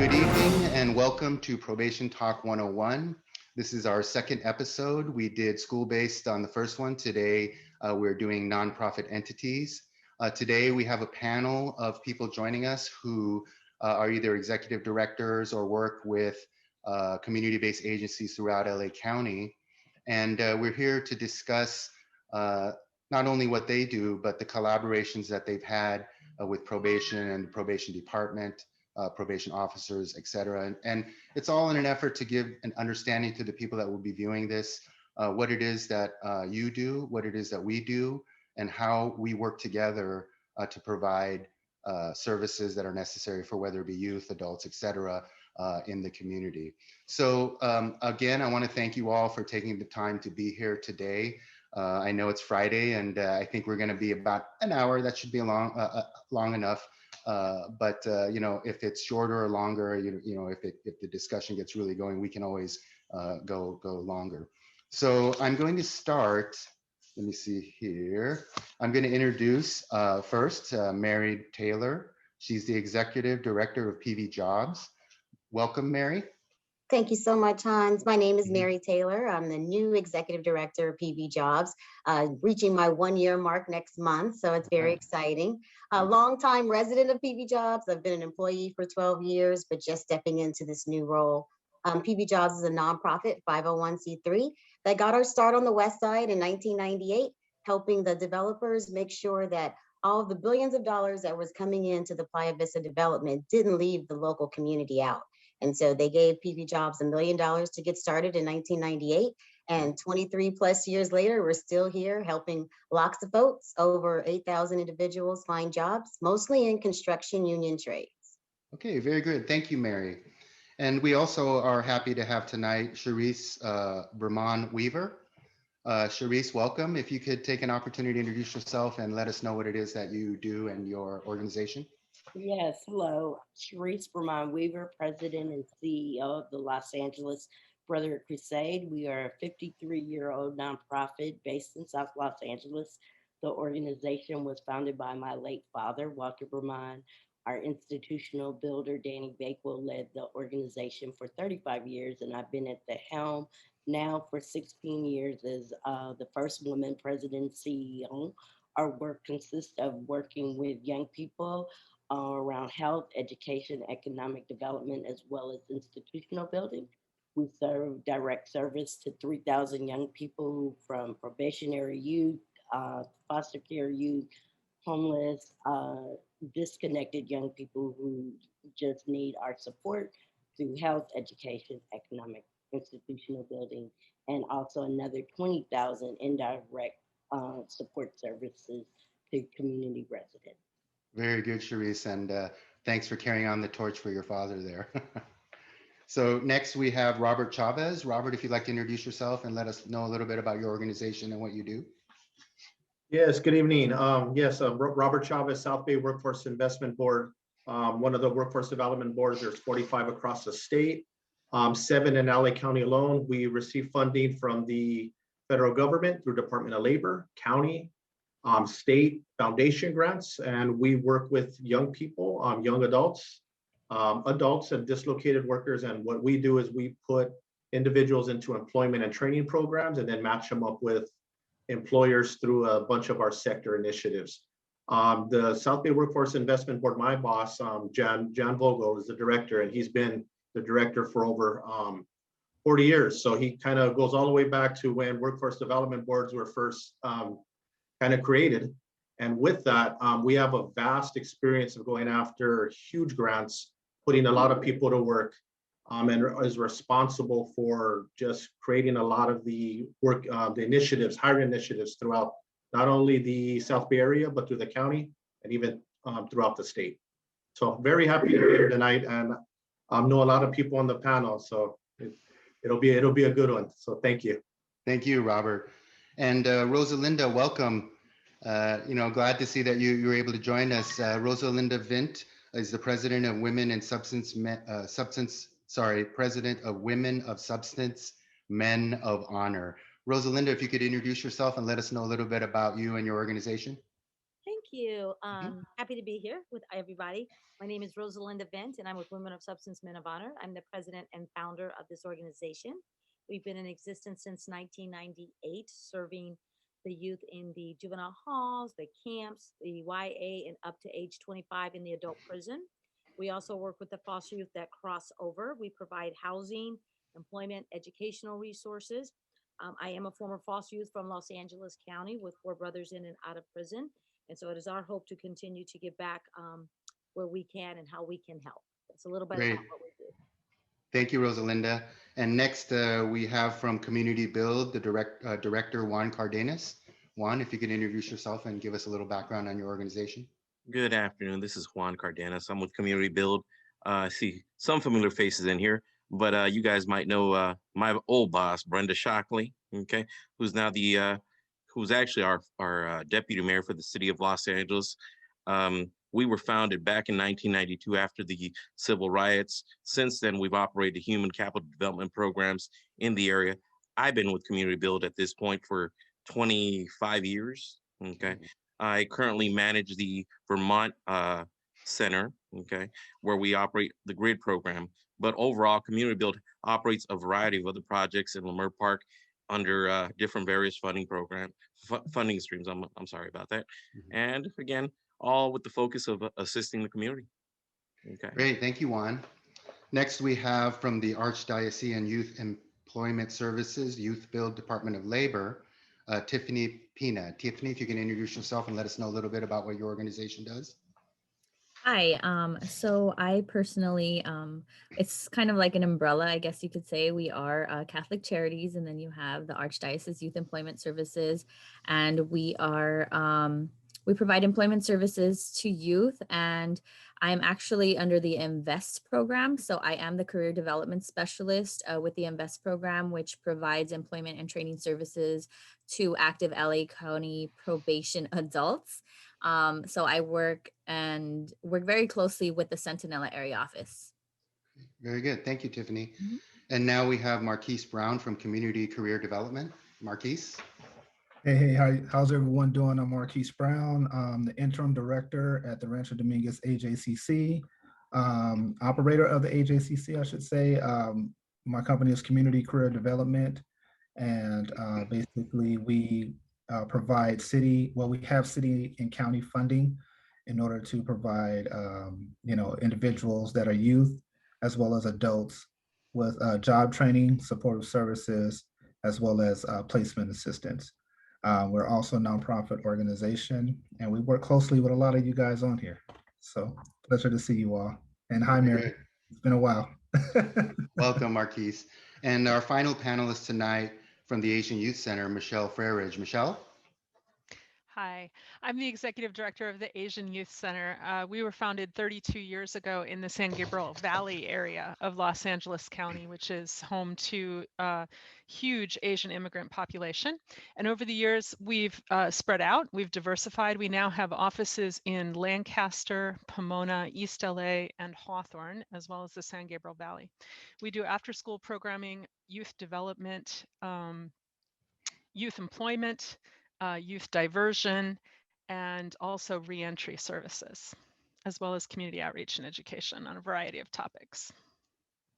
Good evening and welcome to Probation Talk 101. This is our second episode. We did school-based on the first one. Today, we're doing nonprofit entities. Today, we have a panel of people joining us who are either executive directors or work with community-based agencies throughout LA County. And we're here to discuss not only what they do, but the collaborations that they've had with probation and the probation department, probation officers, et cetera. And it's all in an effort to give an understanding to the people that will be viewing this, what it is that you do, what it is that we do, and how we work together to provide services that are necessary for whether it be youth, adults, et cetera, in the community. So again, I want to thank you all for taking the time to be here today. I know it's Friday, and I think we're going to be about an hour. That should be long enough. But you know, if it's shorter or longer, you know, if the discussion gets really going, we can always go longer. So I'm going to start. Let me see here. I'm going to introduce first Mary Taylor. She's the executive director of PV Jobs. Welcome, Mary. Thank you so much, Hans. My name is Mary Taylor. I'm the new executive director of PV Jobs, reaching my 1-year mark next month. So it's very exciting. A longtime resident of PV Jobs. I've been an employee for 12 years, but just stepping into this new role. PV Jobs is a nonprofit 501c3 that got our start on the West Side in 1998, helping the developers make sure that all of the billions of dollars that was coming into the Playa Vista development didn't leave the local community out. And so they gave PV Jobs $1 million to get started in 1998. And 23 plus years later, we're still here helping lots of folks, over 8,000 individuals find jobs, mostly in construction union trades. Okay, very good. Thank you, Mary. And we also are happy to have tonight Charisse Berman Weaver. Charisse, welcome. If you could take an opportunity to introduce yourself and let us know what it is that you do and your organization. Yes, hello. Charisse Berman Weaver, President and CEO of the Los Angeles Brotherhood Crusade. We are a 53-year-old nonprofit based in South Los Angeles. The organization was founded by my late father, Walter Berman. Our institutional builder, Danny Bakewell, led the organization for 35 years, and I've been at the helm now for 16 years as the first woman president CEO. Our work consists of working with young people around health, education, economic development, as well as institutional building. We serve direct service to 3,000 young people from probationary youth, foster care youth, homeless, disconnected young people who just need our support through health, education, economic, institutional building, and also another 20,000 indirect support services to community residents. Very good, Charisse, and thanks for carrying on the torch for your father there. So next we have Robert Chavez. Robert, if you'd like to introduce yourself and let us know a little bit about your organization and what you do. Yes, good evening. Robert Chavez, South Bay Workforce Investment Board, one of the workforce development boards. There's 45 across the state, 7 in LA County alone. We receive funding from the federal government through Department of Labor, county, state foundation grants, and we work with young people, young adults and dislocated workers. And what we do is we put individuals into employment and training programs and then match them up with employers through a bunch of our sector initiatives. The South Bay Workforce Investment Board, my boss, John Vogel, is the director, and he's been the director for over 40 years. So he kind of goes all the way back to when workforce development boards were first kind of created. And with that, we have a vast experience of going after huge grants, putting a lot of people to work, and is responsible for just creating a lot of the work, the initiatives, hiring initiatives throughout not only the South Bay area, but through the county and even throughout the state. So very happy to be here tonight, and know a lot of people on the panel. So it'll be a good one. So thank you. Thank you, Robert. And Rosalinda, welcome. Glad to see that you were able to join us. Rosalinda Vint is the president of Women of Substance Men of Honor. Rosalinda, if you could introduce yourself and let us know a little bit about you and your organization. Thank you. Mhm. Happy to be here with everybody. My name is Rosalinda Vent, and I'm with Women of Substance Men of Honor. I'm the president and founder of this organization. We've been in existence since 1998, serving the youth in the juvenile halls, the camps, the YA, and up to age 25 in the adult prison. We also work with the foster youth that cross over. We provide housing, employment, educational resources. I am a former foster youth from Los Angeles County with four brothers in and out of prison. And so it is our hope to continue to give back where we can and how we can help. That's a little bit Great. about what we do. Thank you, Rosalinda. And next, we have from Community Build, the director, Juan Cardenas. Juan, if you could introduce yourself and give us a little background on your organization. Good afternoon. This is Juan Cardenas. I'm with Community Build. I see some familiar faces in here, but you guys might know my old boss, Brenda Shockley, okay, who's now who's actually our deputy mayor for the city of Los Angeles. We were founded back in 1992 after the civil riots. Since then, we've operated human capital development programs in the area. I've been with Community Build at this point for 25 years, okay. I currently manage the Vermont Center, okay, where we operate the GRID program. But overall, Community Build operates a variety of other projects in Leimert Park under different various funding funding streams. I'm sorry about that. Mhm. And again, all with the focus of assisting the community. Okay. Great, thank you, Juan. Next, we have from the Archdiocesan Youth Employment Services, Youth Build Department of Labor, Tiffany Pina. Tiffany, if you can introduce yourself and let us know a little bit about what your organization does. Hi. So I personally, it's kind of like an umbrella, I guess you could say. We are Catholic Charities, and then you have the Archdiocese Youth Employment Services, and we provide employment services to youth. And I'm actually under the INVEST program. So I am the career development specialist with the INVEST program, which provides employment and training services to active LA County probation adults. So I work very closely with the Centinela area office. Very good. Thank you, Tiffany. Mhm. And now we have Marquise Brown from Community Career Development. Marquise. Hey, how's everyone doing? I'm Marquise Brown. I'm the interim director at the Rancho Dominguez AJCC, operator of the AJCC, I should say. My company is Community Career Development, and basically we provide we have city and county funding in order to provide, individuals that are youth as well as adults with job training, supportive services, as well as placement assistance. We're also a nonprofit organization, and we work closely with a lot of you guys on here. So pleasure to see you all. And hi, Very Mary. good. It's been a while. Welcome, Marquise. And our final panelist tonight from the Asian Youth Center, Michelle Frerich. Michelle? Hi, I'm the executive director of the Asian Youth Center. We were founded 32 years ago in the San Gabriel Valley area of Los Angeles County, which is home to a huge Asian immigrant population. And over the years, we've spread out, we've diversified. We now have offices in Lancaster, Pomona, East LA, and Hawthorne, as well as the San Gabriel Valley. We do after-school programming, youth development, youth employment, youth diversion, and also reentry services, as well as community outreach and education on a variety of topics.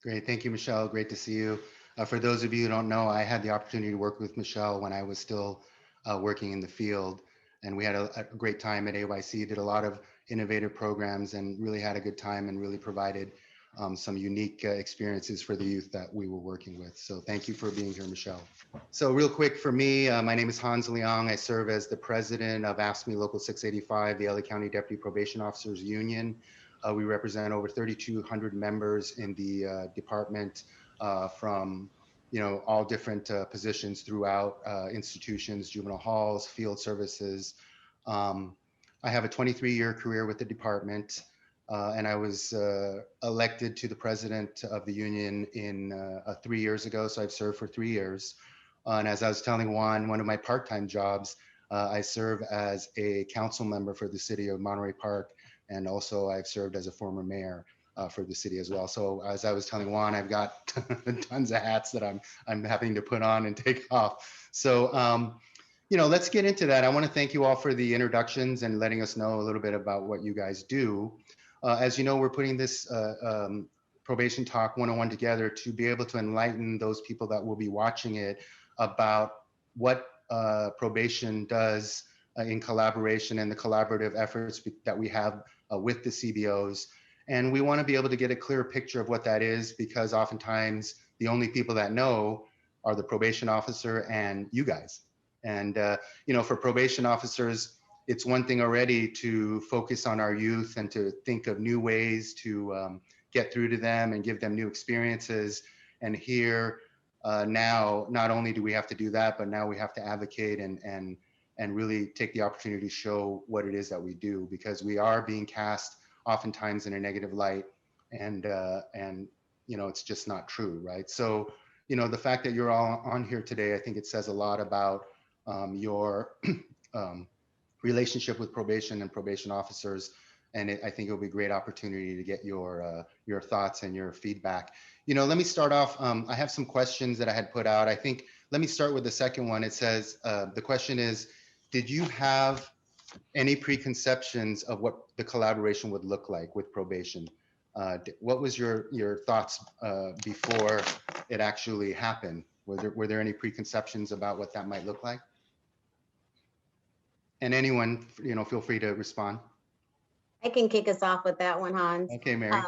Great. Thank you, Michelle. Great to see you. For those of you who don't know, I had the opportunity to work with Michelle when I was still working in the field, and we had a great time at AYC, did a lot of innovative programs and really had a good time and really provided some unique experiences for the youth that we were working with. So thank you for being here, Michelle. So real quick for me, my name is Hans Leong. I serve as the president of AFSCME Local 685, the LA County Deputy Probation Officers Union. We represent over 3,200 members in the department from all different positions throughout institutions, juvenile halls, field services. I have a 23-year career with the department. And I was elected to the president of the union in 3 years ago. So I've served for 3 years. And as I was telling Juan, one of my part-time jobs, I serve as a council member for the city of Monterey Park. And also I've served as a former mayor for the city as well. So as I was telling Juan, I've got tons of hats that I'm having to put on and take off. So, let's get into that. I want to thank you all for the introductions and letting us know a little bit about what you guys do. As you know, we're putting this Probation Talk 101 together to be able to enlighten those people that will be watching it about what probation does in collaboration and the collaborative efforts that we have with the CBOs. And we want to be able to get a clear picture of what that is, because oftentimes the only people that know are the probation officer and you guys. And, for probation officers, it's one thing already to focus on our youth and to think of new ways to get through to them and give them new experiences. And here now, not only do we have to do that, but now we have to advocate and really take the opportunity to show what it is that we do, because we are being cast oftentimes in a negative light, and it's just not true, right? So the fact that you're all on here today, I think it says a lot about your relationship with probation and probation officers. And I think it'll be a great opportunity to get your thoughts and your feedback. Let me start off. I have some questions that I had put out. I think, let me start with the second one. It says, the question is, did you have any preconceptions of what the collaboration would look like with probation? What was your thoughts before it actually happened? Were there any preconceptions about what that might look like? And anyone, feel free to respond. I can kick us off with that one, Hans. Okay, Mary.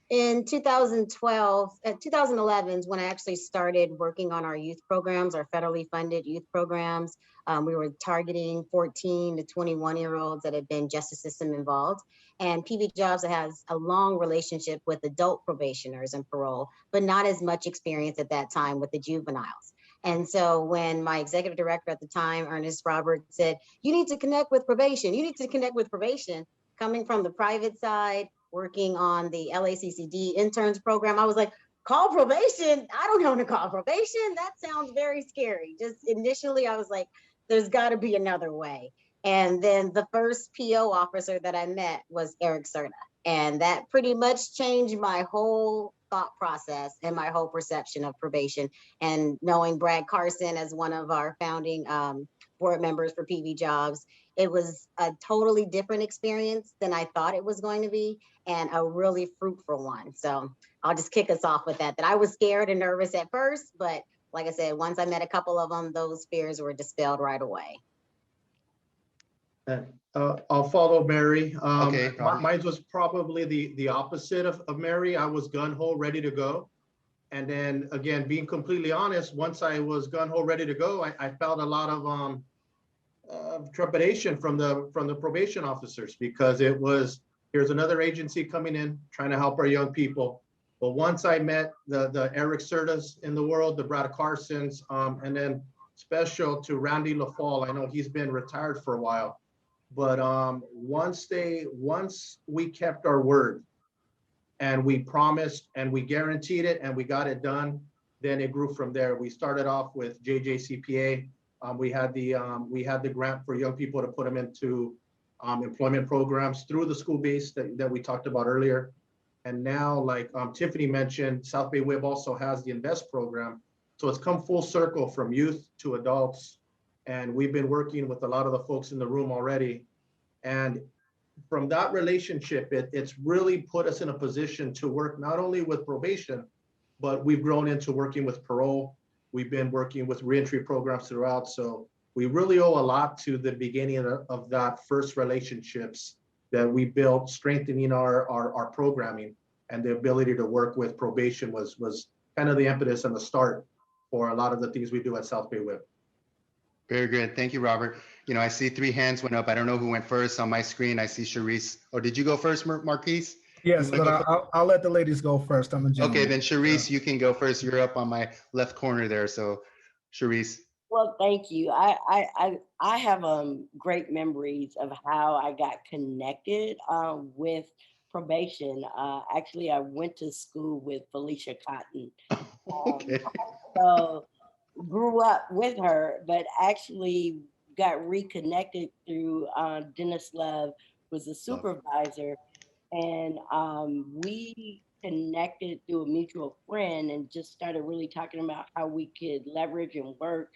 In 2012, 2011 is when I actually started working on our youth programs, our federally funded youth programs. We were targeting 14 to 21-year-olds that had been justice system involved. And PV Jobs has a long relationship with adult probationers and parole, but not as much experience at that time with the juveniles. And so when my executive director at the time, Ernest Roberts, said, you need to connect with probation, you need to connect with probation, coming from the private side, working on the LACCD interns program, I was like, call probation? I don't want to call probation. That sounds very scary. Just initially, I was like, there's got to be another way. And then the first PO officer that I met was Eric Serta. And that pretty much changed my whole thought process and my whole perception of probation. And knowing Brad Carson as one of our founding board members for PV Jobs, it was a totally different experience than I thought it was going to be, and a really fruitful one. So I'll just kick us off with that I was scared and nervous at first, but like I said, once I met a couple of them, those fears were dispelled right away. I'll follow Mary. Okay, mine was probably the opposite of Mary. I was gun-ho, ready to go. And then again, being completely honest, once I was gun-ho, ready to go, I felt a lot of trepidation from the probation officers, because it was, here's another agency coming in trying to help our young people. But once I met the Eric Sertas in the world, the Brad Carsons, and then special to Randy LaFall, I know he's been retired for a while, but once we kept our word and we promised and we guaranteed it and we got it done, then it grew from there. We started off with JJCPA. We had the grant for young people to put them into employment programs through the school base that we talked about earlier. And now, like Tiffany mentioned, South Bay WIB also has the Invest program. So it's come full circle from youth to adults. And we've been working with a lot of the folks in the room already. And from that relationship, it's really put us in a position to work not only with probation, but we've grown into working with parole. We've been working with reentry programs throughout. So we really owe a lot to the beginning of that first relationships that we built, strengthening our programming, and the ability to work with probation was kind of the impetus and the start for a lot of the things we do at South Bay WIB. Very good. Thank you, Robert. I see 3 hands went up. I don't know who went first on my screen. I see Charisse. Or did you go first, Marquise? Yes, but I'll let the ladies go first. I'm a gentleman. Okay, then Charisse, you can go first. You're up on my left corner there. So Charisse. Well, thank you. I have great memories of how I got connected with probation. Actually, I went to school with Felicia Cotton. Okay. So grew up with her, but actually got reconnected through Dennis Love, was a supervisor, and we connected through a mutual friend and just started really talking about how we could leverage and work.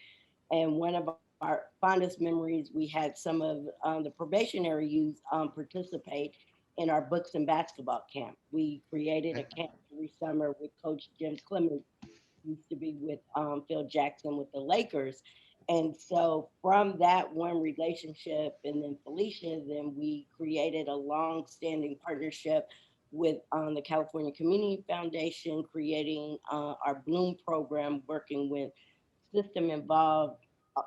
And one of our fondest memories, we had some of the probationary youth participate in our books and basketball camp. We created a camp every summer with Coach Jim Clemens, used to be with Phil Jackson with the Lakers. And so from that one relationship and then Felicia, then we created a long-standing partnership with the California Community Foundation, creating our Bloom program, working with system involved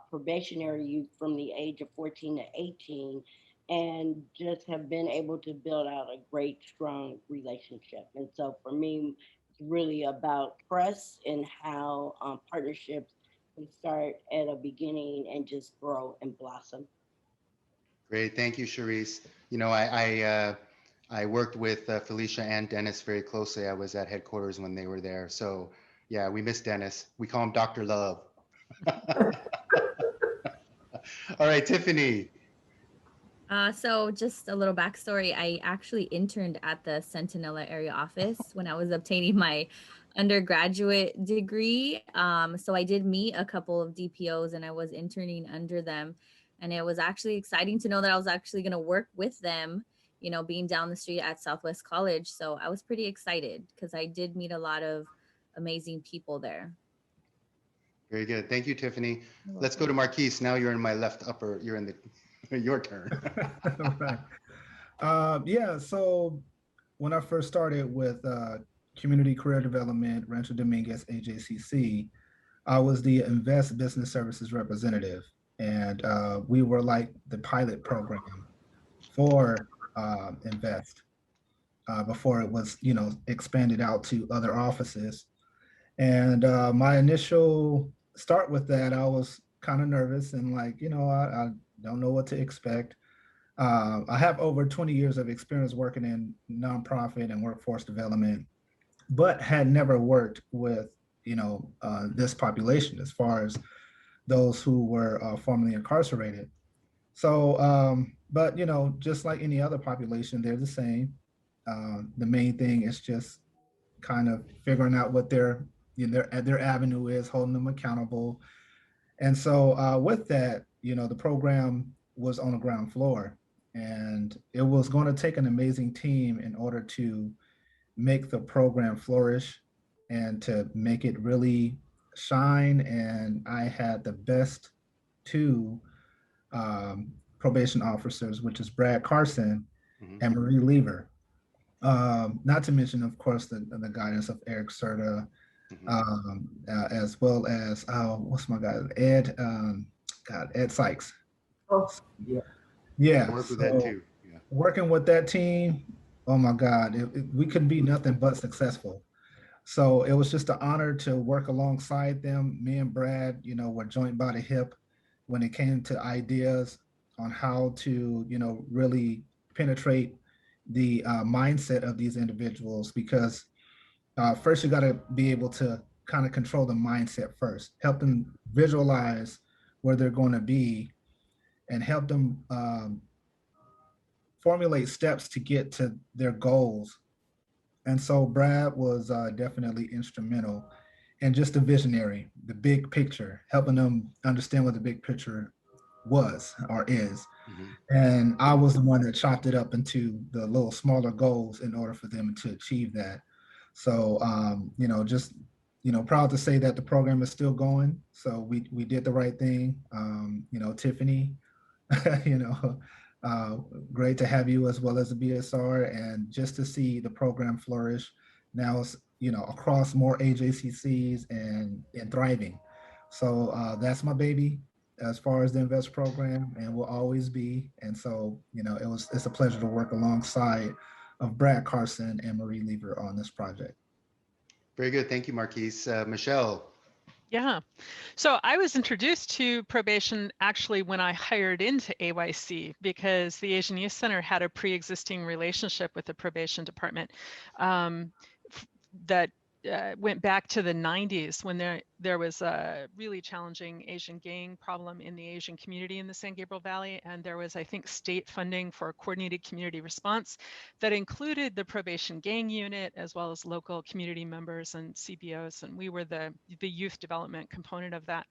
probationary youth from the age of 14 to 18, and just have been able to build out a great, strong relationship. And so for me, it's really about trust and how partnerships can start at a beginning and just grow and blossom. Great, thank you, Charisse. You know, I worked with Felicia and Dennis very closely. I was at headquarters when they were there. So yeah, we miss Dennis. We call him Dr. Love. All right, Tiffany. So just a little backstory. I actually interned at the Centinela area office when I was obtaining my undergraduate degree. So I did meet a couple of DPOs and I was interning under them. And it was actually exciting to know that I was actually going to work with them, you know, being down the street at Southwest College. So I was pretty excited because I did meet a lot of amazing people there. Very good. Thank you, Tiffany. You're Let's go to Marquise. Now you're in my left upper. You're in the, your turn. Right. Yeah, so when I first started with Community Career Development, Rancho Dominguez, AJCC, I was the Invest Business Services representative. And we were like the pilot program for Invest before it was, you know, expanded out to other offices. And my initial start with that, I was kind of nervous and like, you know, I don't know what to expect. I have over 20 years of experience working in nonprofit and workforce development, but had never worked with, you know, this population as far as those who were formerly incarcerated. So, but you know, just like any other population, they're the same. The main thing is just kind of figuring out what their, you know, their avenue is, holding them accountable. And so with that, you know, the program was on the ground floor, and it was going to take an amazing team in order to make the program flourish and to make it really shine. And I had the best two probation officers, which is Brad Carson and Marie Lever. Not to mention, of course, the guidance of Eric Serta, as well as what's my guy, Ed, Ed Sykes. Oh, yeah, yeah. I work with that too. Yeah. Working with that team, oh my God, we couldn't be nothing but successful. So it was just an honor to work alongside them. Me and Brad, you know, were joint by the hip when it came to ideas on how to, you know, really penetrate the mindset of these individuals, because first you got to be able to kind of control the mindset first, help them visualize where they're going to be, and help them formulate steps to get to their goals. And so Brad was definitely instrumental and just a visionary, the big picture, helping them understand what the big picture was or is. And I was the one that chopped it up into the little smaller goals in order for them to achieve that. So, you know, just, you know, proud to say that the program is still going. So we did the right thing. You know, Tiffany, you know, great to have you as well as the BSR, and just to see the program flourish now, it's, you know, across more AJCCs and thriving. So that's my baby as far as the Invest program, and will always be. And so, you know, it's a pleasure to work alongside of Brad Carson and Marie Lever on this project. Very good. Thank you, Marquise. Michelle. Yeah. So I was introduced to probation actually when I hired into AYC, because the Asian Youth Center had a pre-existing relationship with the probation department that went back to the 90s, when there was a really challenging Asian gang problem in the Asian community in the San Gabriel Valley. And there was, I think, state funding for a coordinated community response that included the probation gang unit, as well as local community members and CBOs. And we were the youth development component of that.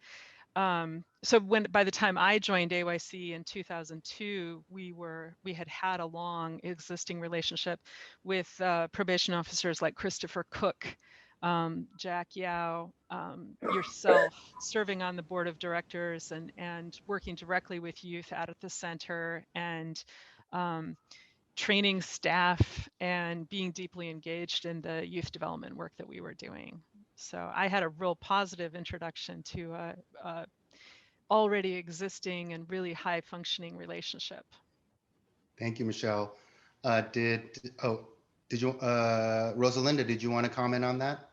So by the time I joined AYC in 2002, we had a long existing relationship with probation officers like Christopher Cook, Jack Yao, yourself, serving on the board of directors and working directly with youth out at the center, and training staff and being deeply engaged in the youth development work that we were doing. So I had a real positive introduction to a already existing and really high functioning relationship. Thank you, Michelle. Did you, Rosalinda, did you want to comment on that?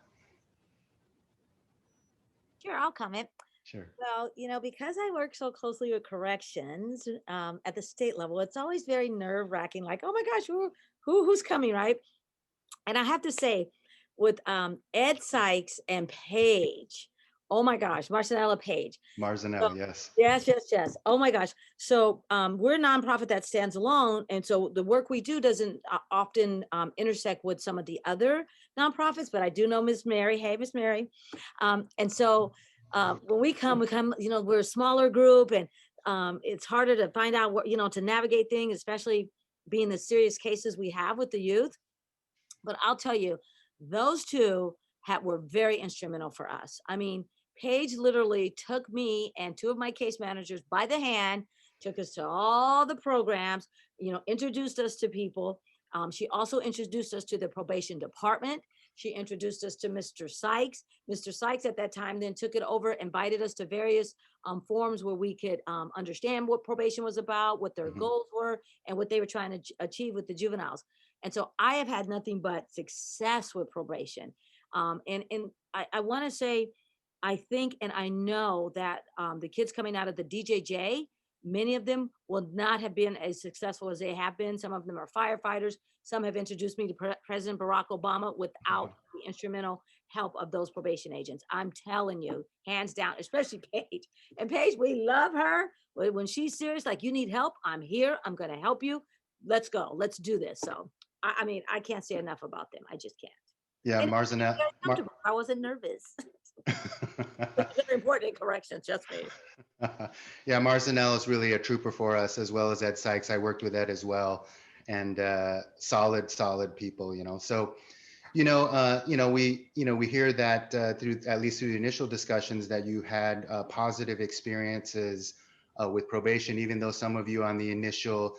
Sure, I'll comment. Sure. Well, because I work so closely with corrections at the state level, it's always very nerve wracking. Like, oh my gosh, who's coming, right? And I have to say, with Ed Sykes and Paige, oh my gosh, Marcinella Page. Marzanell, yes. Yes. Oh my gosh. So we're a nonprofit that stands alone. And so the work we do doesn't often intersect with some of the other nonprofits, but I do know Miss Mary. Hey, Miss Mary. And so when we come, we're a smaller group, and it's harder to find out what, to navigate things, especially being the serious cases we have with the youth. But I'll tell you, those two were very instrumental for us. I mean, Paige literally took me and two of my case managers by the hand, took us to all the programs, introduced us to people. She also introduced us to the probation department. She introduced us to Mr. Sykes. Mr. Sykes at that time then took it over, invited us to various forums where we could understand what probation was about, what their goals were, and what they were trying to achieve with the juveniles. And so I have had nothing but success with probation. And I want to say, I think, and I know that the kids coming out of the DJJ, many of them will not have been as successful as they have been. Some of them are firefighters. Some have introduced me to President Barack Obama without the instrumental help of those probation agents. I'm telling you, hands down, especially Paige. And Paige, we love her. When she's serious, like, you need help, I'm here. I'm going to help you. Let's go. Let's do this. So, I mean, I can't say enough about them. I just can't. Yeah, And Marzanell. I wasn't nervous. It's very important in corrections, just me. Yeah, Marzanell is really a trooper for us, as well as Ed Sykes. I worked with Ed as well, and solid people, So, we hear that through, at least through the initial discussions, that you had positive experiences with probation, even though some of you on the initial,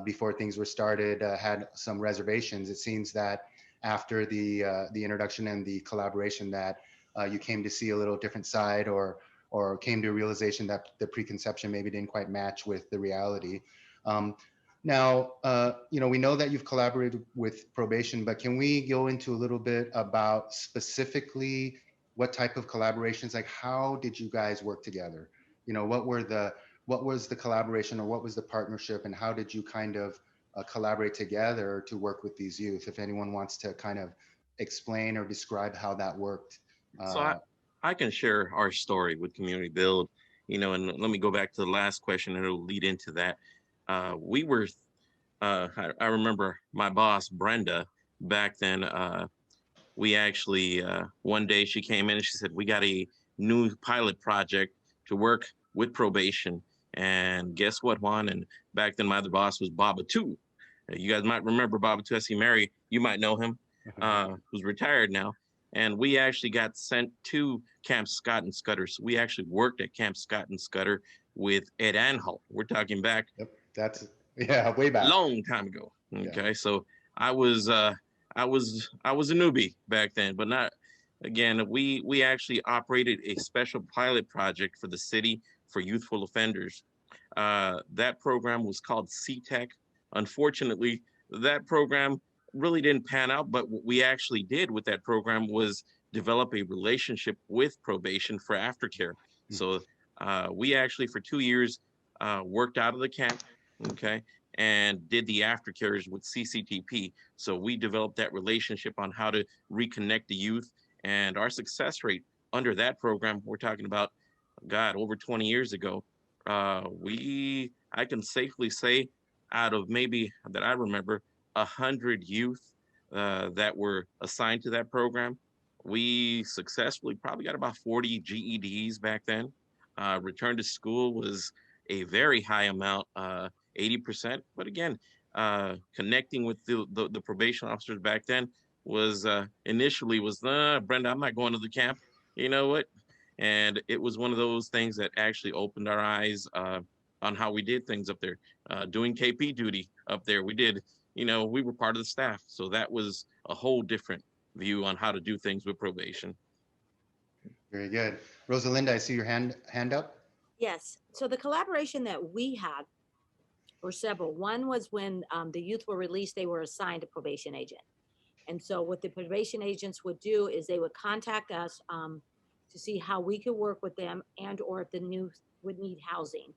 before things were started, had some reservations. It seems that after the introduction and the collaboration, that you came to see a little different side, or came to a realization that the preconception maybe didn't quite match with the reality. Now, we know that you've collaborated with probation, but can we go into a little bit about specifically what type of collaborations, like how did you guys work together? What was the collaboration, or what was the partnership, and how did you kind of collaborate together to work with these youth? If anyone wants to kind of explain or describe how that worked. So I can share our story with Community Build, and let me go back to the last question, and it'll lead into that. We were, I remember my boss, Brenda, back then, we actually, one day she came in and she said, we got a new pilot project to work with probation. And guess what, Juan? And back then my other boss was Baba too. You guys might remember Baba too. I see Mary, you might know him, who's retired now. And we actually got sent to Camp Scott and Scudder. So we actually worked at Camp Scott and Scudder with Ed Anhalt. We're talking back. Yep, that's way back. Long time ago. Okay, yeah. So I was a newbie back then, but not. Again, we actually operated a special pilot project for the city for youthful offenders. That program was called CTEC. Unfortunately, that program really didn't pan out, but what we actually did with that program was develop a relationship with probation for aftercare. So we actually, for 2 years, worked out of the camp, okay, and did the aftercares with CCTP. So we developed that relationship on how to reconnect the youth, and our success rate under that program, we're talking about, God, over 20 years ago, I can safely say, out of maybe that I remember, 100 youth that were assigned to that program, we successfully probably got about 40 GEDs back then. Return to school was a very high amount, 80%. But again, connecting with the probation officers back then was initially was, Brenda, I'm not going to the camp. You know what? And it was one of those things that actually opened our eyes on how we did things up there. Doing KP duty up there, we did, we were part of the staff. So that was a whole different view on how to do things with probation. Very good. Rosalinda, I see your hand up. Yes. So the collaboration that we had were several. One was when the youth were released, they were assigned a probation agent. And so what the probation agents would do is they would contact us to see how we could work with them and or if the youth would need housing.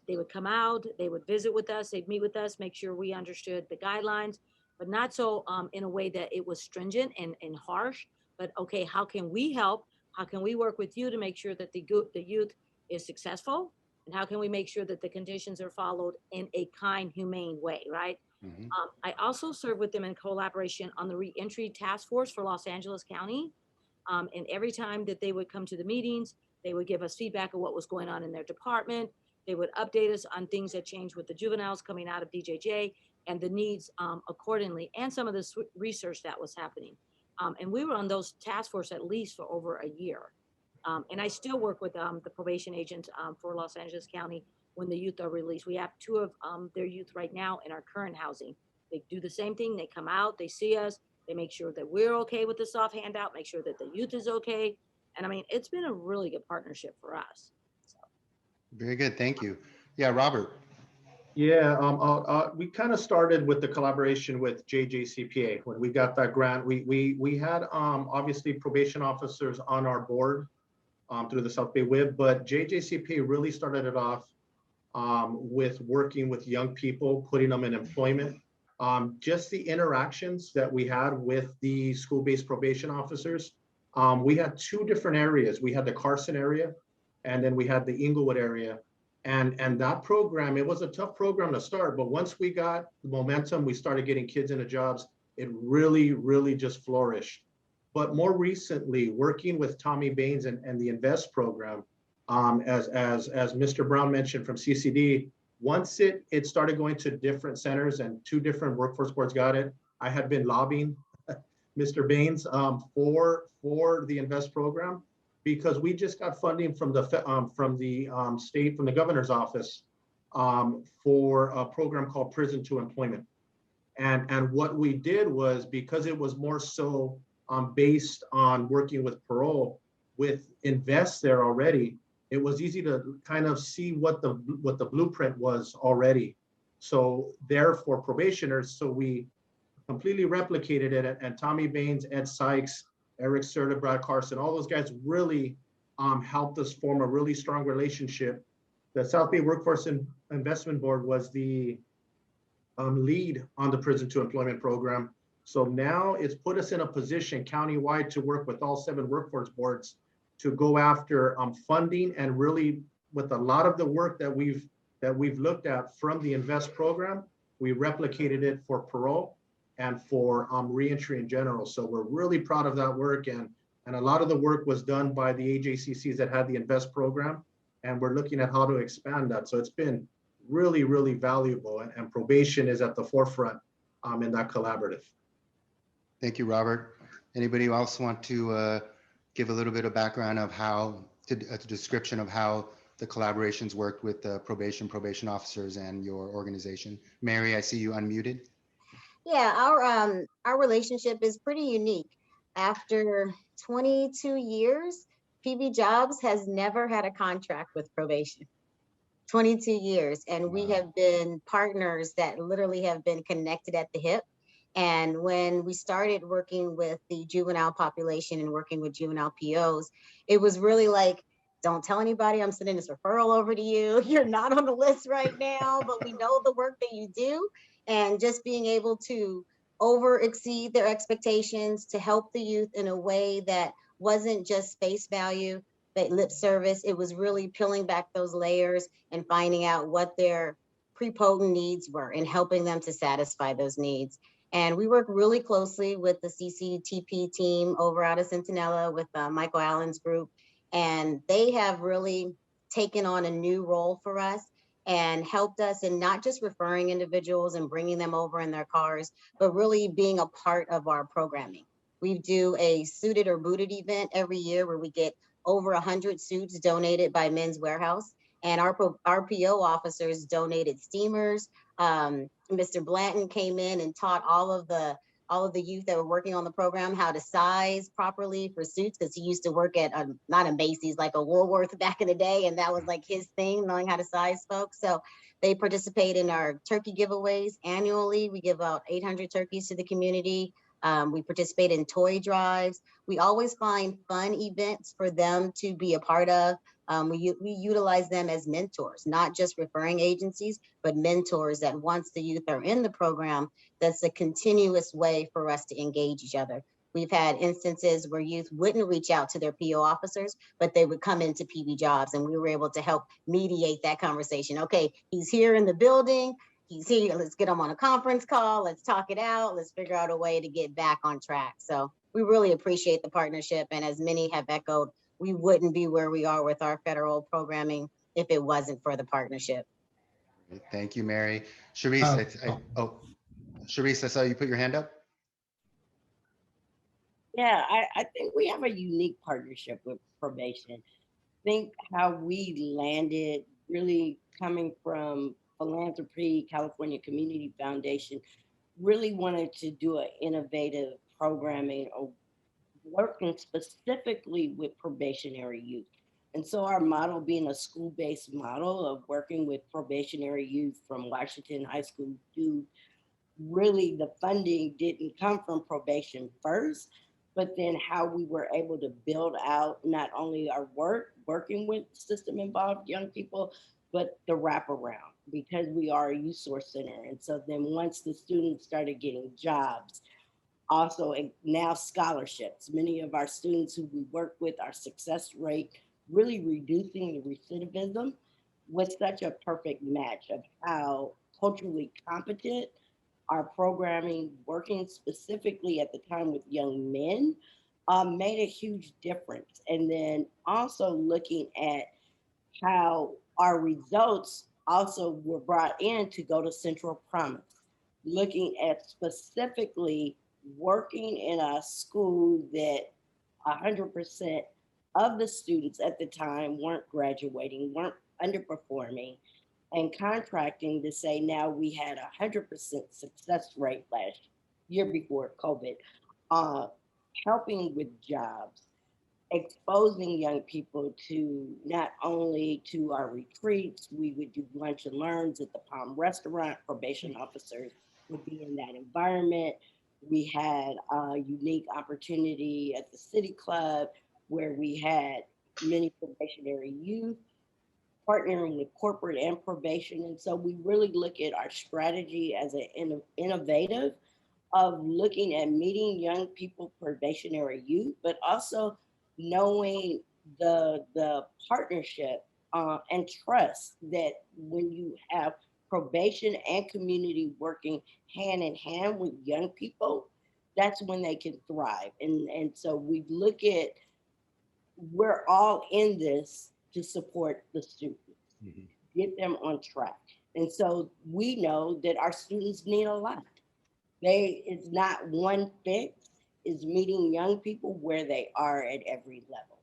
They would come out, they would visit with us, they'd meet with us, make sure we understood the guidelines, but not so in a way that it was stringent and harsh, but okay, how can we help? How can we work with you to make sure that the youth is successful? And how can we make sure that the conditions are followed in a kind, humane way, right? Mhm. I also serve with them in collaboration on the reentry task force for Los Angeles County. And every time that they would come to the meetings, they would give us feedback of what was going on in their department. They would update us on things that changed with the juveniles coming out of DJJ and the needs accordingly, and some of the research that was happening. And we were on those task force at least for over a year. And I still work with the probation agents for Los Angeles County when the youth are released. We have two of their youth right now in our current housing. They do the same thing. They come out, they see us, they make sure that we're okay with the soft handout, make sure that the youth is okay. And I mean, it's been a really good partnership for us. So. Very good. Thank you. Yeah, Robert. Yeah, we kind of started with the collaboration with JJCPA when we got that grant. We had obviously probation officers on our board through the South Bay WIB, but JJCPA really started it off with working with young people, putting them in employment. Just the interactions that we had with the school-based probation officers. We had two different areas. We had the Carson area, and then we had the Inglewood area. And that program, it was a tough program to start, but once we got the momentum, we started getting kids into jobs, it really, really just flourished. But more recently, working with Tommy Baines and the INVEST program, as Mr. Brown mentioned from CCD, once it started going to different centers and two different workforce boards got it, I had been lobbying Mr. Baines for the INVEST program, because we just got funding from the state, from the governor's office, for a program called Prison to Employment. And what we did was, because it was more so based on working with parole, with INVEST there already, it was easy to kind of see what the blueprint was already. So therefore probationers, so we completely replicated it, and Tommy Baines, Ed Sykes, Eric Serta, Brad Carson, all those guys really helped us form a really strong relationship. The South Bay Workforce Investment Board was the lead on the Prison to Employment program. So now it's put us in a position countywide to work with all 7 workforce boards to go after funding, and really with a lot of the work that we've looked at from the INVEST program, we replicated it for parole and for reentry in general. So we're really proud of that work, and a lot of the work was done by the AJCCs that had the INVEST program, and we're looking at how to expand that. So it's been really, really valuable, and probation is at the forefront in that collaborative. Thank you, Robert. Anybody else want to give a little bit of background of how, a description of how the collaborations worked with the probation officers and your organization? Mary, I see you unmuted. Yeah, our relationship is pretty unique. After 22 years, PB Jobs has never had a contract with probation. 22 years, and we have been partners that literally have been connected at the hip. And when we started working with the juvenile population and working with juvenile POs, it was really like, don't tell anybody, I'm sending this referral over to you. You're not on the list right now, but we know the work that you do. And just being able to exceed their expectations, to help the youth in a way that wasn't just face value, but lip service. It was really peeling back those layers and finding out what their prepotent needs were and helping them to satisfy those needs. And we work really closely with the CCTP team over out of Centinela with Michael Allen's group. And they have really taken on a new role for us and helped us in not just referring individuals and bringing them over in their cars, but really being a part of our programming. We do a suited or booted event every year where we get over 100 suits donated by Men's Warehouse. And our PO officers donated steamers. Mr. Blanton came in and taught all of the youth that were working on the program how to size properly for suits, because he used to work at not a Macy's, like a Woolworth back in the day, and that was like his thing, knowing how to size folks. So they participate in our turkey giveaways annually. We give out 800 turkeys to the community. We participate in toy drives. We always find fun events for them to be a part of. We utilize them as mentors, not just referring agencies, but mentors that once the youth are in the program, that's a continuous way for us to engage each other. We've had instances where youth wouldn't reach out to their PO officers, but they would come into PB Jobs, and we were able to help mediate that conversation. Okay, he's here in the building. He's here. Let's get him on a conference call. Let's talk it out. Let's figure out a way to get back on track. So we really appreciate the partnership. And as many have echoed, we wouldn't be where we are with our federal programming if it wasn't for the partnership. Thank you, Mary. Sharice, Sharice, I saw you put your hand up. Yeah, I think we have a unique partnership with probation. Think how we landed really coming from philanthropy, California Community Foundation, really wanted to do an innovative programming or working specifically with probationary youth. And so our model being a school-based model of working with probationary youth from Washington High School to really the funding didn't come from probation first, but then how we were able to build out not only our working with system involved young people, but the wraparound, because we are a youth source center. And so then once the students started getting jobs, also and now scholarships, many of our students who we work with, our success rate really reducing the recidivism was such a perfect match of how culturally competent our programming, working specifically at the time with young men, made a huge difference. And then also looking at how our results also were brought in to go to Central Promise, looking at specifically working in a school that 100% of the students at the time weren't graduating, weren't underperforming, and contracting to say now we had 100% success rate last year before COVID, uh, helping with jobs, exposing young people to not only to our retreats, we would do lunch and learns at the Palm Restaurant. Probation officers would be in that environment. We had a unique opportunity at the City Club where we had many probationary youth partnering with corporate and probation. And so we really look at our strategy as an innovative of looking at meeting young people, probationary youth, but also knowing the partnership and trust that when you have probation and community working hand in hand with young people, that's when they can thrive. And so we look at, we're all in this to support the students, get them on track. And so we know that our students need a lot. It's not one fix, it's meeting young people where they are at every level.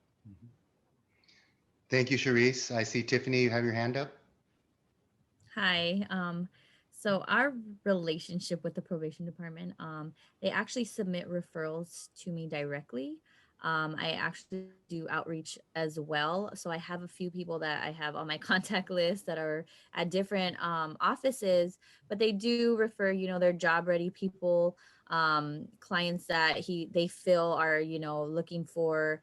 Thank you, Sharice. I see Tiffany, you have your hand up. Hi. So our relationship with the probation department, they actually submit referrals to me directly. I actually do outreach as well. So I have a few people that I have on my contact list that are at different offices, but they do refer, their job ready people, clients that they feel are, looking for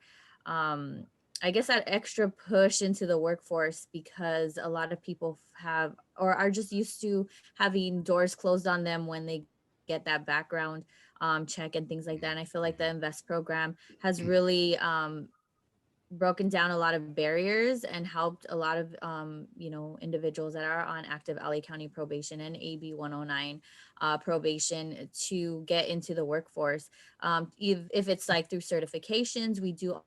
I guess that extra push into the workforce, because a lot of people have or are just used to having doors closed on them when they get that background check and things like that. And I feel like the Invest program has really broken down a lot of barriers and helped a lot of individuals that are on active LA County probation and AB 109 probation to get into the workforce. If it's like through certifications, we do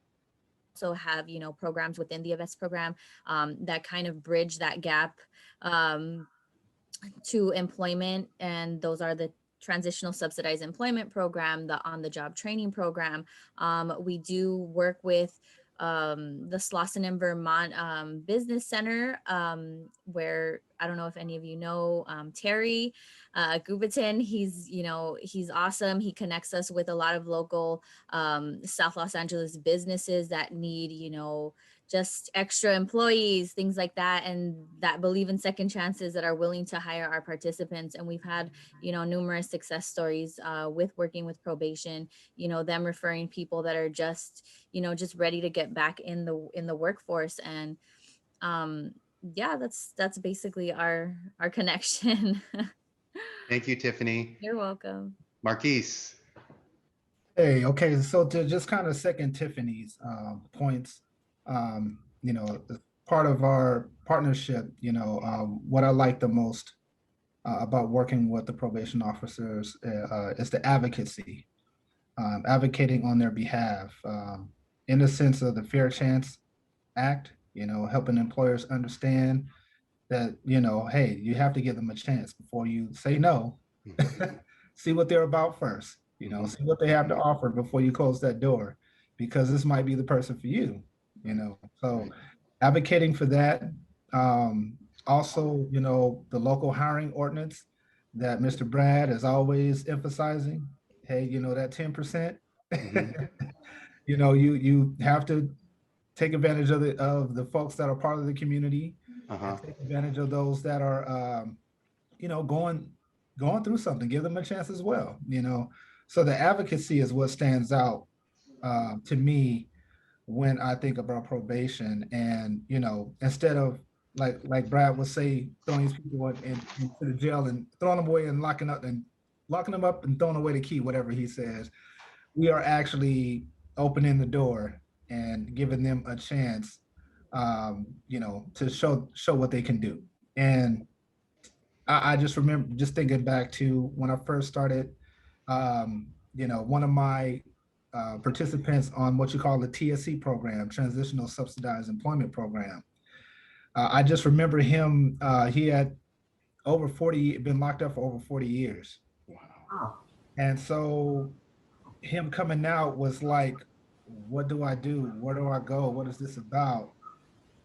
also have, you know, programs within the AVEST program that kind of bridge that gap to employment. And those are the transitional subsidized employment program, the on-the-job training program. We do work with the Slauson in Vermont Business Center, where I don't know if any of you know Terry Gubiton. He's, you know, he's awesome. He connects us with a lot of local South Los Angeles businesses that need, you know, just extra employees, things like that, and that believe in second chances, that are willing to hire our participants. And we've had, you know, numerous success stories with working with probation, you know, them referring people that are just, you know, just ready to get back in the workforce. And yeah, that's basically our connection. Thank you, Tiffany. You're welcome. Marquise. Hey, okay, so to just kind of second Tiffany's points, you know, as part of our partnership, you know, what I like the most about working with the probation officers is the advocacy, advocating on their behalf, in the sense of the Fair Chance Act, you know, helping employers understand that, you know, hey, you have to give them a chance before you say no. See what they're about first, you know, see what they have to offer before you close that door, because this might be the person for you, you know. So advocating for that. Also, you know, the local hiring ordinance that Mr. Brad is always emphasizing. Hey, you know, that 10%, you know, you have to take advantage of the folks that are part of the community, and take advantage of those that are you know, going through something. Give them a chance as well, you know. So the advocacy is what stands out to me when I think about probation. And, you know, instead of like Brad would say, throwing these people into the jail and throwing them away and locking them up and throwing away the key, whatever he says, we are actually opening the door and giving them a chance, you know, to show what they can do. And I just remember just thinking back to when I first started, you know, one of my participants on what you call the TSC program, Transitional Subsidized Employment Program. I just remember him, he had been locked up for over 40 years. Wow. And so him coming out was like, what do I do? Where do I go? What is this about?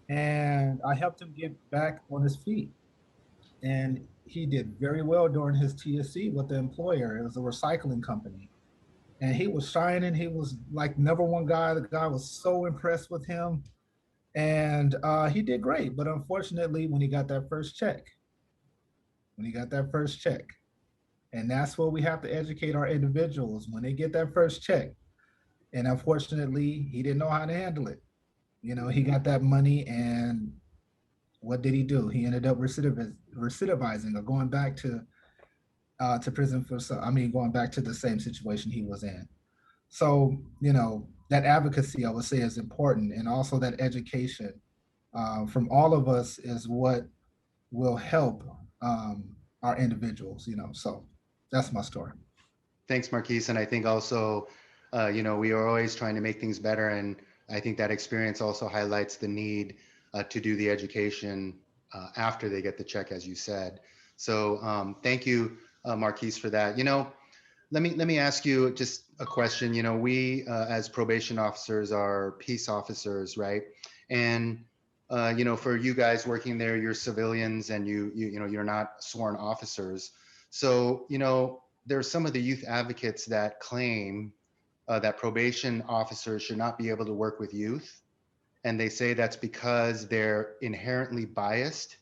And I helped him get back on his feet. And he did very well during his TSC with the employer. It was a recycling company. And he was shining. He was like number one guy. The guy was so impressed with him. And he did great. But unfortunately, when he got that first check, and that's what we have to educate our individuals when they get that first check. And unfortunately, he didn't know how to handle it. You know, he got that money, and what did he do? He ended up recidivizing, or going back to prison for some, I mean, going back to the same situation he was in. So, you know, that advocacy, I would say, is important. And also that education from all of us is what will help our individuals, you know. So that's my story. Thanks, Marquise. And I think also, you know, we are always trying to make things better. And I think that experience also highlights the need to do the education after they get the check, as you said. So thank you, Marquise, for that. You know, let me ask you just a question. You know, we as probation officers are peace officers, right? And you know, for you guys working there, you're civilians, and you know, you're not sworn officers. So, you know, there's some of the youth advocates that claim that probation officers should not be able to work with youth. And they say that's because they're inherently biased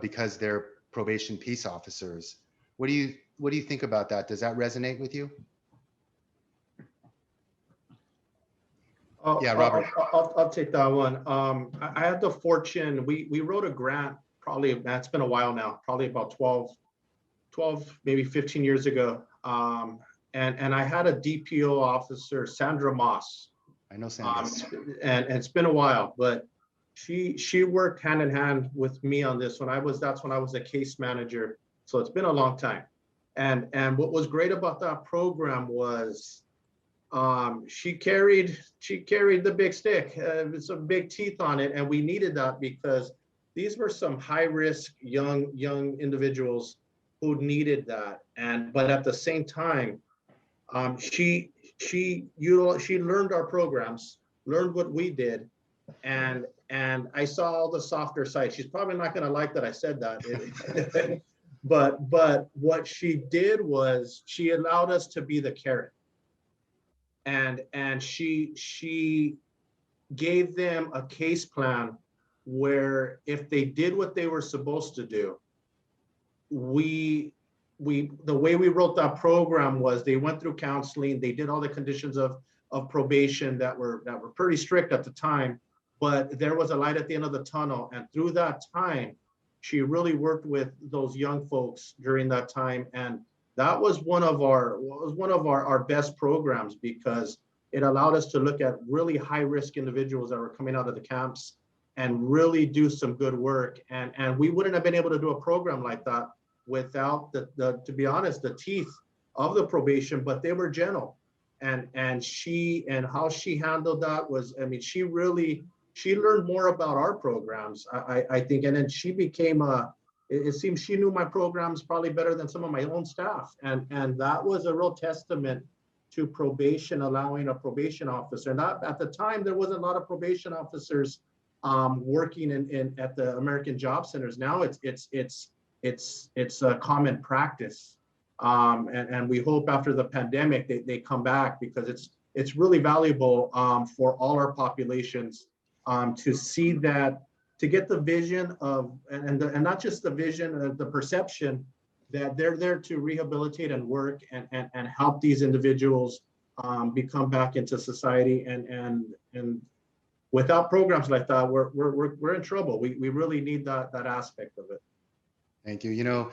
because they're probation peace officers. What do you think about that? Does that resonate with you? Yeah, Robert. I'll take that one. I had the fortune, we wrote a grant, probably, that's been a while now, probably about 12, maybe 15 years ago. And I had a DPO officer, Sandra Moss. I know Sandra. And it's been a while, but she worked hand in hand with me on this when that's when I was a case manager. So it's been a long time. And what was great about that program was she carried the big stick, with some big teeth on it, and we needed that because these were some high risk young individuals who needed that. And but at the same time, she learned our programs, learned what we did, and I saw all the softer side. She's probably not going to like that I said that, but what she did was she allowed us to be the carrot, and she gave them a case plan where if they did what they were supposed to do, we the way we wrote that program was they went through counseling, they did all the conditions of probation that were pretty strict at the time, but there was a light at the end of the tunnel. And through that time, she really worked with those young folks during that time. And that was one of our best programs because it allowed us to look at really high risk individuals that were coming out of the camps and really do some good work. And we wouldn't have been able to do a program like that without the to be honest, the teeth of the probation, but they were gentle. And how she handled that was, I mean, she learned more about our programs, I think. And then she became it seems she knew my programs probably better than some of my own staff. And that was a real testament to probation, allowing a probation officer. And that, at the time, there wasn't a lot of probation officers working at the American Job Centers. Now it's a common practice. And we hope after the pandemic they come back because it's really valuable for all our populations to see that, to get the vision of, and not just the vision, the perception that they're there to rehabilitate and work and help these individuals become back into society. And without programs like that, we're in trouble. We really need that aspect of it. Thank you. You know,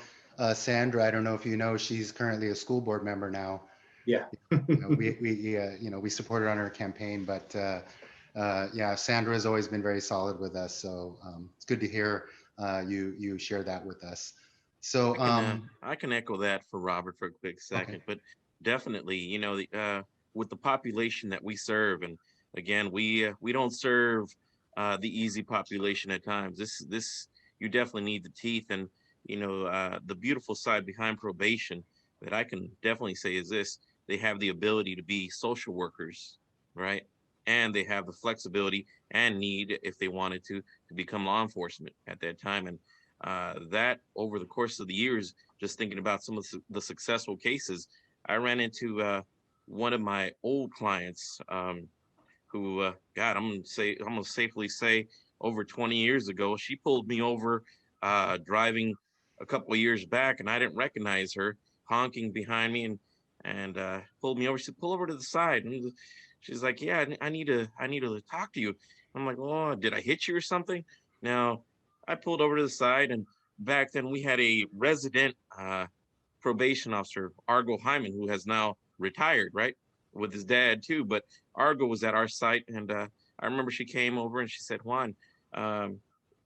Sandra, I don't know if you know, she's currently a school board member now. Yeah. We supported her on her campaign, but yeah, Sandra has always been very solid with us. So it's good to hear you share that with us. So I can echo that for Robert for a quick second, okay. but definitely, with the population that we serve, and again, we don't serve the easy population at times. This you definitely need the teeth, and the beautiful side behind probation that I can definitely say is this: they have the ability to be social workers, right? And they have the flexibility and need, if they wanted to become law enforcement at that time. And that over the course of the years, just thinking about some of the successful cases, I ran into one of my old clients who, God, I'm gonna safely say, over 20 years ago, she pulled me over driving a couple of years back, and I didn't recognize her, honking behind me, and pulled me over. She said, "Pull over to the side." And she's like, "Yeah, I need to talk to you." I'm like, "Oh, did I hit you or something?" Now, I pulled over to the side, and back then we had a resident probation officer, Argo Hyman, who has now retired, right, with his dad too. But Argo was at our site, and I remember she came over and she said, "Juan,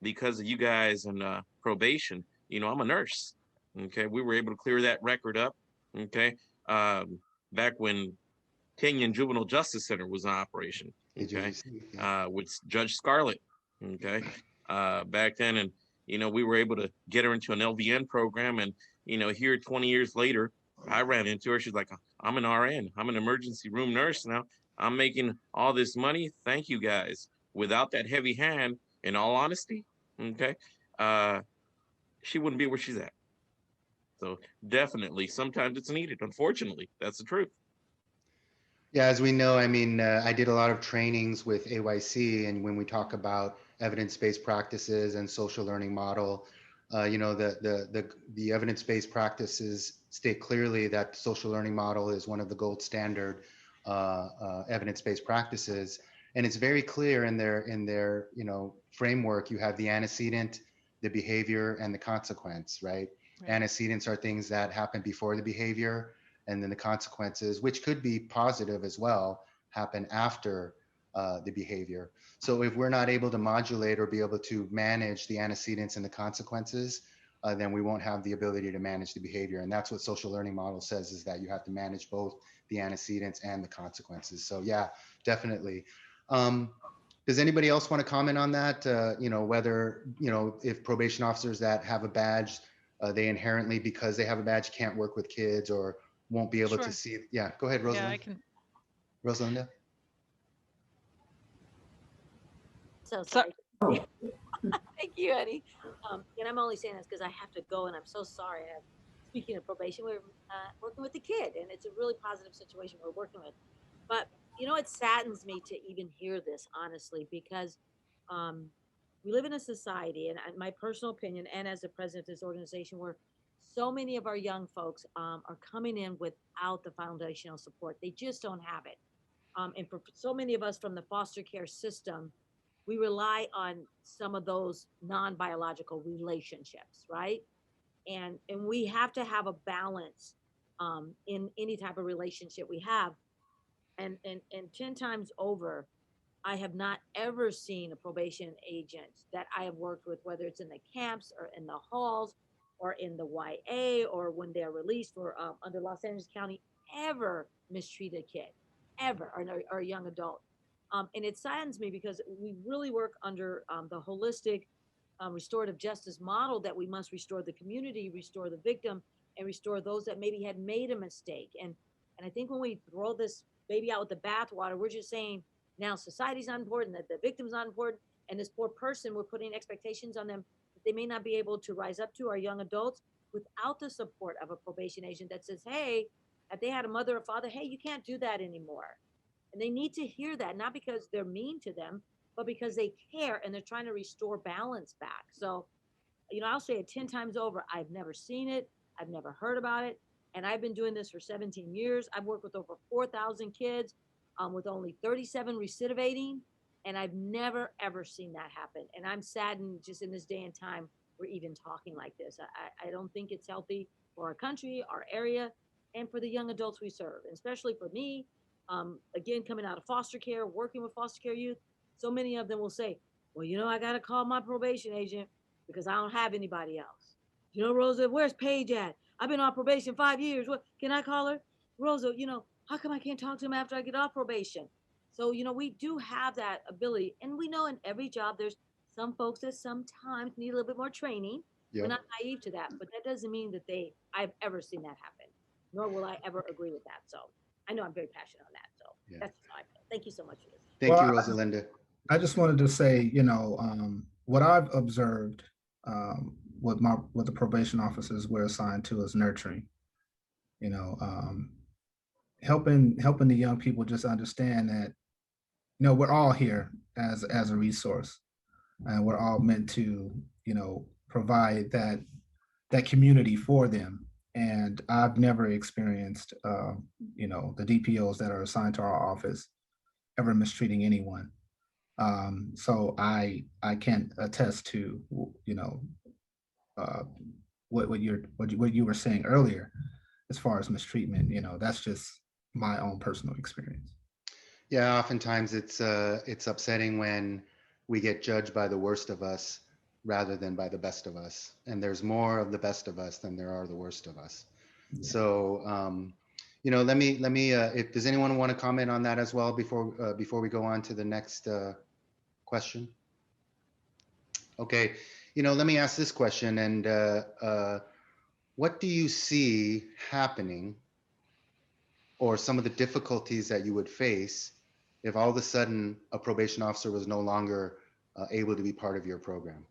because of you guys and probation, I'm a nurse. Okay, we were able to clear that record up. Okay, back when Kenyan Juvenile Justice Center was in operation. Okay, with Judge Scarlett. Okay, back then, and we were able to get her into an LVN program, and here 20 years later, I ran into her. She's like, "I'm an RN. I'm an emergency room nurse now. I'm making all this money. Thank you guys. Without that heavy hand, in all honesty, okay, she wouldn't be where she's at." So definitely, sometimes it's needed. Unfortunately, that's the truth. Yeah, as we know, I mean, I did a lot of trainings with AYC, and when we talk about evidence-based practices and social learning model, the evidence-based practices state clearly that social learning model is one of the gold standard evidence-based practices, and it's very clear in their framework. You have the antecedent, the behavior, and the consequence, right? Antecedents are things that happen before the behavior, and then the consequences, which could be positive as well, happen after the behavior. So if we're not able to modulate or be able to manage the antecedents and the consequences, then we won't have the ability to manage the behavior. And that's what social learning model says, is that you have to manage both the antecedents and the consequences. So yeah, definitely. Does anybody else want to comment on that? Whether, if probation officers that have a badge, they inherently, because they have a badge, can't work with kids or won't be able to Sure. see. Yeah, go ahead, Yeah, Rosalind. I can. Rosalinda? So So, sorry. Thank you, Eddie. And I'm only saying this because I have to go, and I'm so sorry. Speaking of probation, we're working with the kid, and it's a really positive situation we're working with. But it saddens me to even hear this, honestly, because um, we live in a society, and my personal opinion, and as the president of this organization, where so many of our young folks are coming in without the foundational support. They just don't have it. And for so many of us from the foster care system, we rely on some of those non-biological relationships, right? And we have to have a balance in any type of relationship we have. And 10 times over, I have not ever seen a probation agent that I have worked with, whether it's in the camps or in the halls or in the YA or when they're released for under Los Angeles County, ever mistreat a kid, ever, or a young adult. And it saddens me because we really work under the holistic restorative justice model that we must restore the community, restore the victim, and restore those that maybe had made a mistake. And I think when we throw this baby out with the bathwater, we're just saying now society's not important, that the victim's not important, and this poor person, we're putting expectations on them that they may not be able to rise up to, our young adults, without the support of a probation agent that says, hey, if they had a mother or father, hey, you can't do that anymore. And they need to hear that, not because they're mean to them, but because they care and they're trying to restore balance back. So, I'll say it 10 times over. I've never seen it. I've never heard about it. And I've been doing this for 17 years. I've worked with over 4,000 kids with only 37 recidivating. And I've never, ever seen that happen. And I'm saddened just in this day and time we're even talking like this. I don't think it's healthy for our country, our area, and for the young adults we serve, and especially for me. Again, coming out of foster care, working with foster care youth, so many of them will say, well, I got to call my probation agent because I don't have anybody else. Rosa, where's Paige at? I've been on probation 5 years. What can I call her? Rosa, how come I can't talk to him after I get off probation? So, we do have that ability. And we know in every job there's some folks that sometimes need a little bit more training. We're Yep. not naive to that, but that doesn't mean that I've ever seen that happen, nor will I ever agree with that. So I know I'm very passionate on that. So Yeah. that's just how I feel. Thank you so much for this. Thank you, Well, Rosalinda. I just wanted to say, what I've observed, what the probation officers we're assigned to is nurturing. You know, helping the young people just understand that, we're all here as a resource, and we're all meant to, provide that community for them. And I've never experienced, the DPOs that are assigned to our office ever mistreating anyone. So I can attest to, uh, what you were saying earlier as far as mistreatment. That's just my own personal experience. Yeah, oftentimes it's upsetting when we get judged by the worst of us rather than by the best of us. And there's more of the best of us than there are the worst of us. Yeah. So, let me. If does anyone want to comment on that as well before we go on to the next question? Okay, let me ask this question. And what do you see happening, or some of the difficulties that you would face if all of a sudden a probation officer was no longer able to be part of your program?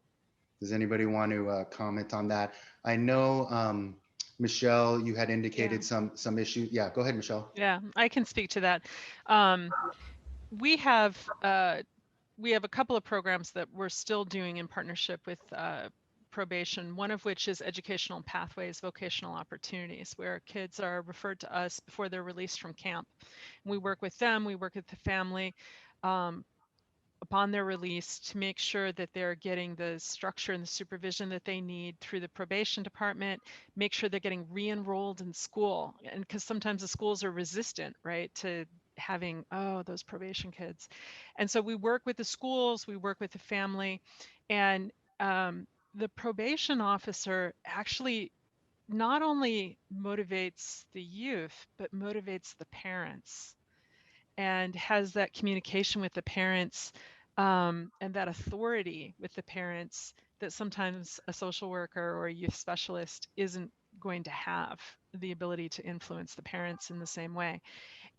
Does anybody want to comment on that? I know, Michelle, you had indicated some issues. Yeah, go ahead, Michelle. Yeah, I can speak to that. We have a couple of programs that we're still doing in partnership with probation, one of which is educational pathways, vocational opportunities, where kids are referred to us before they're released from camp. We work with them, we work with the family upon their release to make sure that they're getting the structure and the supervision that they need through the probation department, make sure they're getting re-enrolled in school. And because sometimes the schools are resistant, right, to having, those probation kids. And so we work with the schools, we work with the family, and the probation officer actually not only motivates the youth, but motivates the parents and has that communication with the parents and that authority with the parents that sometimes a social worker or a youth specialist isn't going to have the ability to influence the parents in the same way.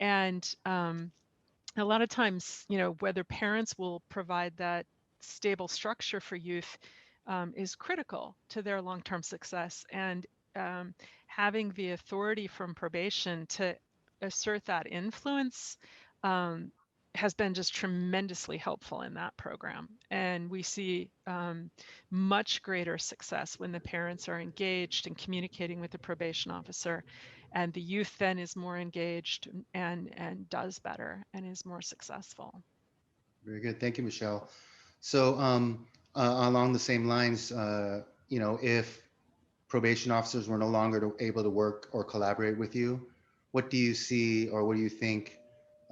And a lot of times, you know, whether parents will provide that stable structure for youth is critical to their long-term success. And having the authority from probation to assert that influence um, has been just tremendously helpful in that program. And we see much greater success when the parents are engaged in communicating with the probation officer, and the youth then is more engaged and does better and is more successful. Very good. Thank you, Michelle. So along the same lines, you know, if probation officers were no longer able to work or collaborate with you, what do you see or what do you think,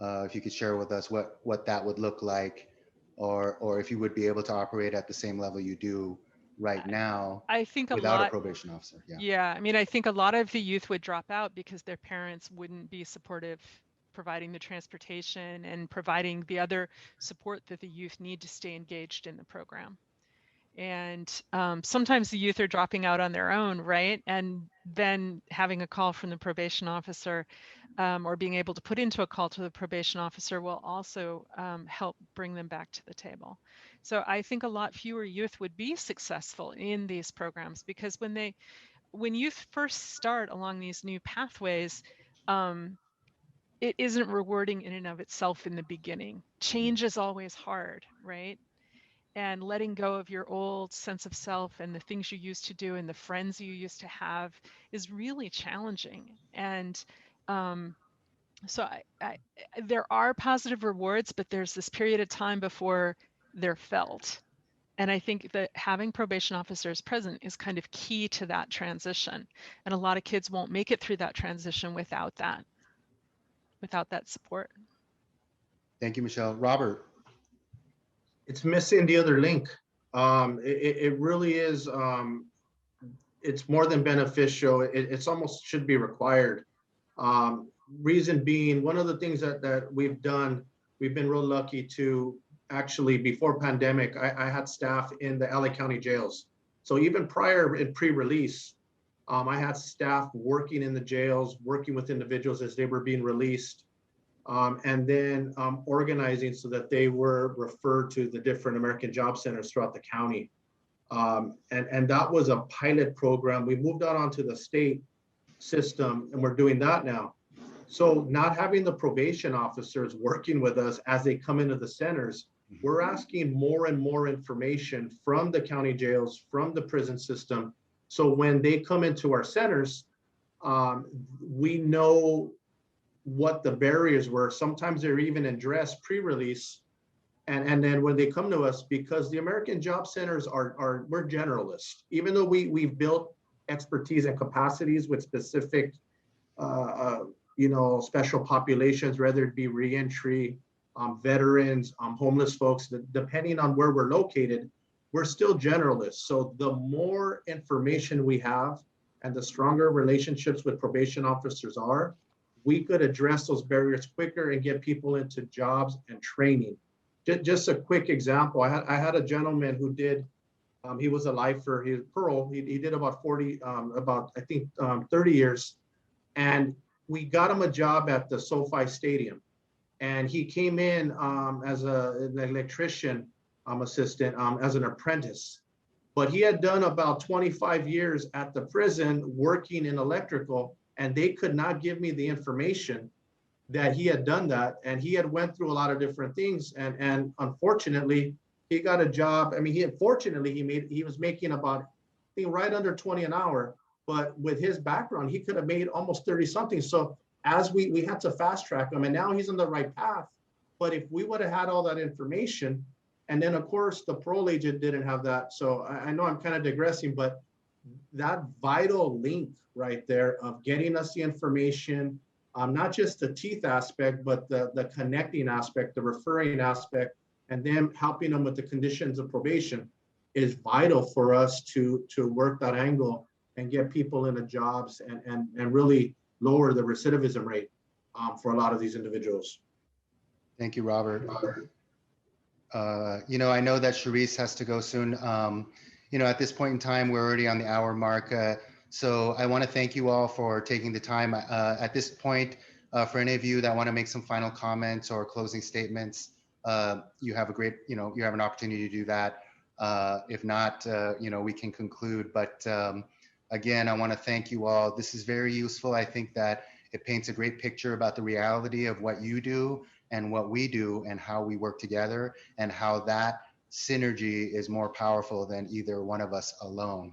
if you could share with us what that would look like, or if you would be able to operate at the same level you do right now I think a without a lot, probation officer? Yeah. yeah, I mean, I think a lot of the youth would drop out because their parents wouldn't be supportive, providing the transportation and providing the other support that the youth need to stay engaged in the program. And sometimes the youth are dropping out on their own, right? And then having a call from the probation officer or being able to put into a call to the probation officer will also help bring them back to the table. So I think a lot fewer youth would be successful in these programs because when youth first start along these new pathways, it isn't rewarding in and of itself in the beginning. Change is always hard, right? And letting go of your old sense of self and the things you used to do and the friends you used to have is really challenging. And so there are positive rewards, but there's this period of time before they're felt. And I think that having probation officers present is kind of key to that transition. And a lot of kids won't make it through that transition without that support. Thank you, Michelle. Robert. It's missing the other link. It really is. It's more than beneficial. It's almost should be required. Reason being, one of the things that we've done, we've been real lucky to actually, before pandemic, I had staff in the LA County jails. So even prior in pre-release, I had staff working in the jails, working with individuals as they were being released, and then organizing so that they were referred to the different American Job Centers throughout the county. And that was a pilot program. We moved on onto the state system, and we're doing that now. So not having the probation officers working with us as they come into the centers, we're asking more and more information from the county jails, from the prison system. So when they come into our centers, we know what the barriers were. Sometimes they're even addressed pre-release. And then when they come to us, because the American Job Centers we're generalists, even though we've built expertise and capacities with specific, special populations, whether it be reentry, veterans, homeless folks, depending on where we're located, we're still generalists. So the more information we have and the stronger relationships with probation officers are, we could address those barriers quicker and get people into jobs and training. Just a quick example, I had a gentleman who did, he was a lifer, he was parole, he did about 30 years. And we got him a job at the SoFi Stadium. And he came in as an electrician assistant, as an apprentice. But he had done about 25 years at the prison working in electrical, and they could not give me the information that he had done that. And he had went through a lot of different things. And unfortunately, he got a job. I mean, he was making about, I think, right under 20 an hour. But with his background, he could have made almost 30 something. So as we had to fast track him, and now he's on the right path. But if we would have had all that information, and then of course the parole agent didn't have that. So I know I'm kind of digressing, but that vital link right there of getting us the information, not just the teeth aspect, but the connecting aspect, the referring aspect, and then helping them with the conditions of probation. is vital for us to work that angle and get people into jobs and really lower the recidivism rate for a lot of these individuals. Thank you, Robert. I know that Sharice has to go soon. At this point in time, we're already on the hour mark. So I want to thank you all for taking the time. At this point, for any of you that want to make some final comments or closing statements, you have you have an opportunity to do that. If not, we can conclude. But again, I want to thank you all. This is very useful. I think that it paints a great picture about the reality of what you do and what we do and how we work together and how that synergy is more powerful than either one of us alone.